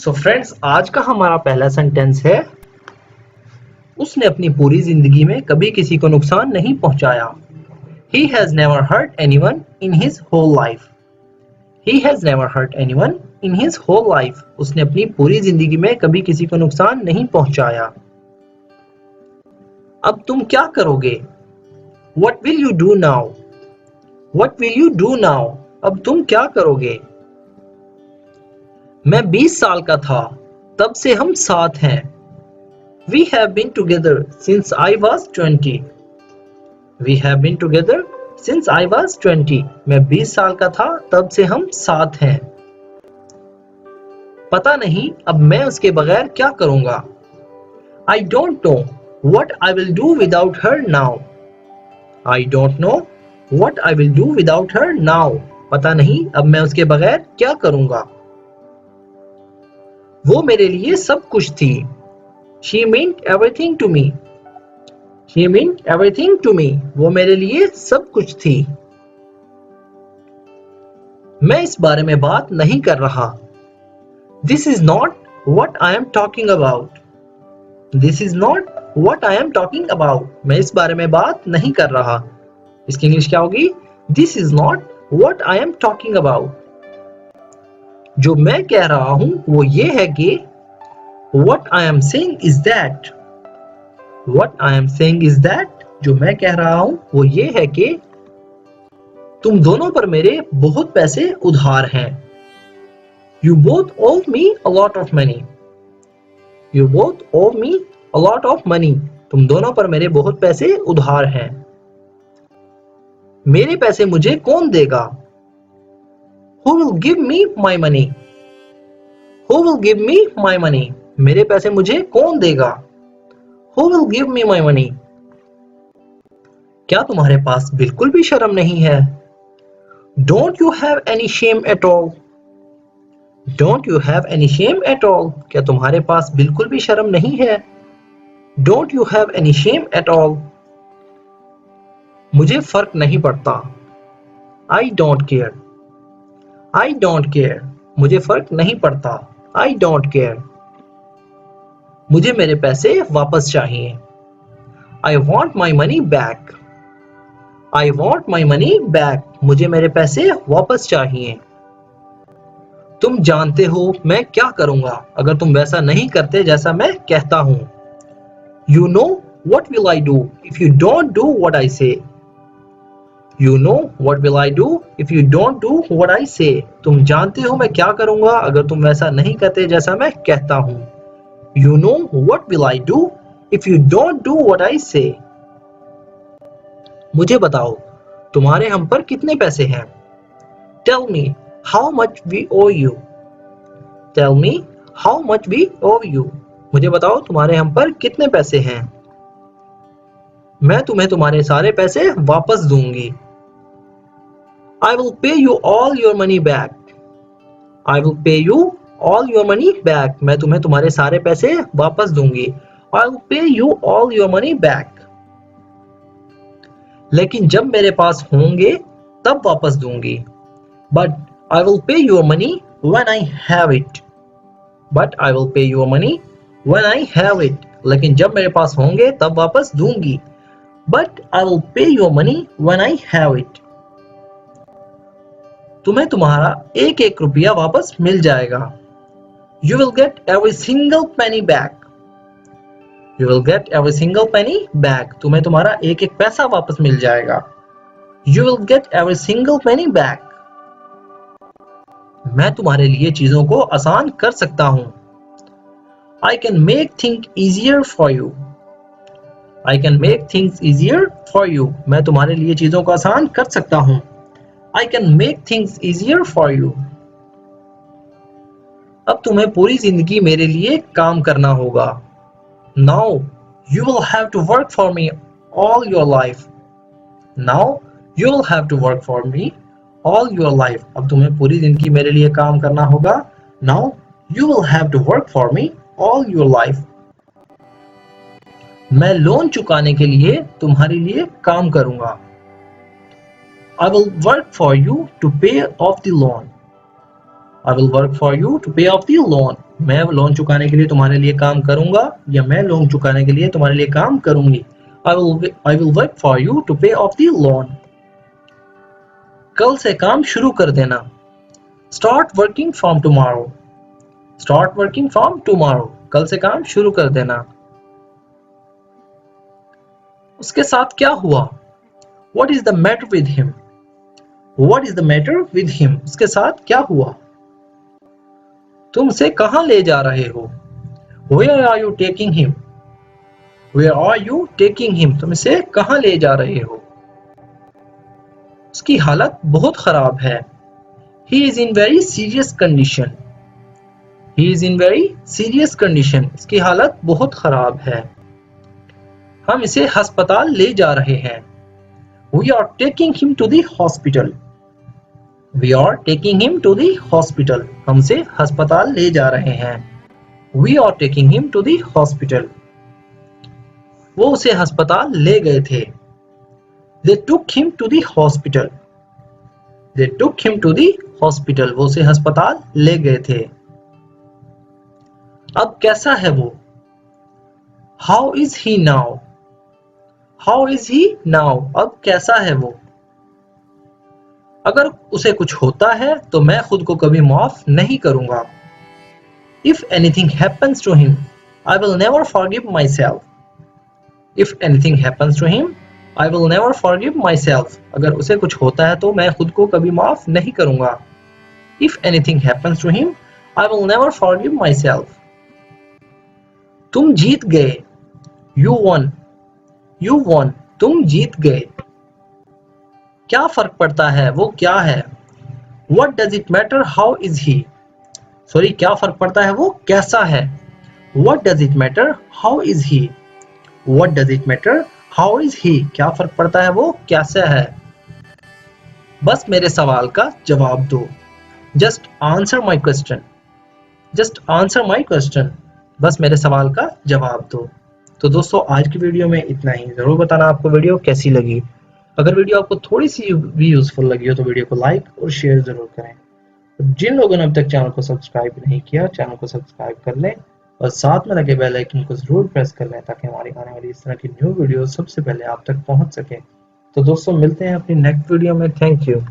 So friends, आज का हमारा पहला सेंटेंस है, उसने अपनी पूरी जिंदगी में कभी किसी को नुकसान नहीं पहुंचाया। He has never hurt anyone in his whole life. He has never hurt anyone in his whole life. उसने अपनी पूरी जिंदगी में कभी किसी को नुकसान नहीं पहुंचाया। अब तुम क्या करोगे? What will you do now? What will you do now? अब तुम क्या करोगे? मैं 20 साल का था, तब से हम साथ हैं। We have been together since I was 20. We have been together since I was 20. मैं 20 साल का था, तब से हम साथ हैं। पता नहीं अब मैं उसके बगैर क्या करूंगा। I don't know what I will do without her now. I don't know what I will do without her now. पता नहीं अब मैं उसके बगैर क्या करूंगा। वो मेरे लिए सब कुछ थी। She meant everything to me. She meant everything to me. वो मेरे लिए सब कुछ थी। मैं इस बारे में बात नहीं कर रहा। This is not what I am talking about. This is not what I am talking about. मैं इस बारे में बात नहीं कर रहा। इसकी इंग्लिश क्या होगी? This is not what I am talking about. जो मैं कह रहा हूं वो ये है कि What I am saying is that. What I am saying is that. जो मैं कह रहा हूं वो ये है कि तुम दोनों पर मेरे बहुत पैसे उधार हैं। You both owe me a lot of money. You both owe me a lot of money. तुम दोनों पर मेरे बहुत पैसे उधार हैं। मेरे पैसे मुझे कौन देगा? Who will give me my money? Who will give me my money? मेरे पैसे मुझे कौन देगा? Who will give me my money? क्या तुम्हारे पास बिल्कुल भी शर्म नहीं है? Don't you have any shame at all? Don't you have any shame at all? क्या तुम्हारे पास बिल्कुल भी शर्म नहीं है? Don't you have any shame at all? मुझे फर्क नहीं पड़ता। I don't care. I don't care. मुझे फर्क नहीं पड़ता। I don't care. मुझे मेरे पैसे वापस चाहिए। I want my money back. I want my money back. मुझे मेरे पैसे वापस चाहिए। तुम जानते हो मैं क्या करूंगा अगर तुम वैसा नहीं करते जैसा मैं कहता हूं। You know what will I do if you don't do what I say. You know what will I do if you don't do what I say. तुम जानते हो मैं क्या करूंगा अगर तुम वैसा नहीं करते जैसा मैं कहता हूं। You know what will I do if you don't do what I say. मुझे बताओ तुम्हारे हम पर कितने पैसे हैं? Tell me how much we owe you. Tell me how much we owe you. मुझे बताओ तुम्हारे हम पर कितने पैसे हैं? मैं तुम्हें तुम्हारे सारे पैसे वापस दूंगी। I will pay you all your money back. I will pay you all your money back. मैं तुम्हें तुम्हारे सारे पैसे वापस दूंगी। I will pay you all your money back. लेकिन जब मेरे पास होंगे तब वापस दूंगी। But I will pay your money when I have it. But I will pay your money when I have it. लेकिन जब मेरे पास होंगे तब वापस दूंगी। But I will pay your money when I have it. तुम्हें तुम्हारा एक एक रुपया वापस मिल जाएगा। You will get every single penny back. You will get every single penny back. तुम्हें तुम्हारा एक एक पैसा वापस मिल जाएगा। You will get every single penny back. मैं तुम्हारे लिए चीजों को आसान कर सकता हूँ। I can make things easier for you. I can make things easier for you. मैं तुम्हारे लिए चीजों को आसान कर सकता हूँ। I can make things easier for you. अब तुम्हें पूरी जिंदगी मेरे लिए काम करना होगा। Now you will have to work for me all your life. Now you will have to work for me all your life. अब तुम्हें पूरी जिंदगी मेरे लिए काम करना होगा। Now you will have to work for me all your life. मैं लोन चुकाने के लिए तुम्हारे लिए काम करूंगा। I will work for you to pay off the loan. I will work for you to pay off the loan. मैं loan चुकाने के लिए तुम्हारे लिए काम करूंगा या मैं लोन चुकाने के लिए तुम्हारे लिए काम करूंगी। I will work for you to pay off the loan. कल से काम शुरू कर देना। Start working from tomorrow. Start working from tomorrow. कल से काम शुरू कर देना। उसके साथ क्या हुआ? What is the matter with him? What is the matter with him? उसके साथ क्या हुआ? तुम उसे कहाँ ले जा रहे हो? Where are you taking him? Where are you taking him? तुम इसे कहाँ ले जा रहे हो? उसकी हालत बहुत खराब है। He is in very serious condition. He is in very serious condition. इसकी हालत बहुत खराब है। हम इसे अस्पताल ले जा रहे हैं। We are taking him to the hospital. We are taking him to the hospital. हम इसे अस्पताल ले जा रहे हैं। We are taking him to the hospital. वो उसे अस्पताल ले गए थे। They took him to the hospital. They took him to the hospital. वो उसे अस्पताल ले गए थे। अब कैसा है वो? How is he now? How is he now? अब कैसा है वो? अगर उसे कुछ होता है तो मैं खुद को कभी माफ नहीं करूंगा। If anything happens to him, I will never forgive myself. If anything happens to him, I will never forgive myself. अगर उसे कुछ होता है तो मैं खुद को कभी माफ नहीं करूंगा। If anything happens to him, I will never forgive myself. तुम जीत गए। You won. You won. तुम जीत गए। क्या फर्क पड़ता है? वो क्या है? What does it matter? How is he? Sorry, क्या फर्क पड़ता है? वो कैसा है? What does it matter? How is he? What does it matter? How is he? क्या फर्क पड़ता है? वो कैसा है? बस मेरे सवाल का जवाब दो। Just answer my question. Just answer my question. बस मेरे सवाल का जवाब दो। तो दोस्तों, आज की वीडियो में इतना ही। जरूर बताना आपको वीडियो कैसी लगी। अगर वीडियो आपको थोड़ी सी भी यूजफुल लगी हो तो वीडियो को लाइक और शेयर जरूर करें। जिन लोगों ने अब तक चैनल को सब्सक्राइब नहीं किया, चैनल को सब्सक्राइब कर लें और साथ में लगे बेल आइकन को जरूर प्रेस कर लें ताकि हमारी आने वाली इस तरह की न्यू वीडियो सबसे पहले आप तक पहुंच सके। तो दोस्तों, मिलते हैं अपनी नेक्स्ट वीडियो में। Thank you.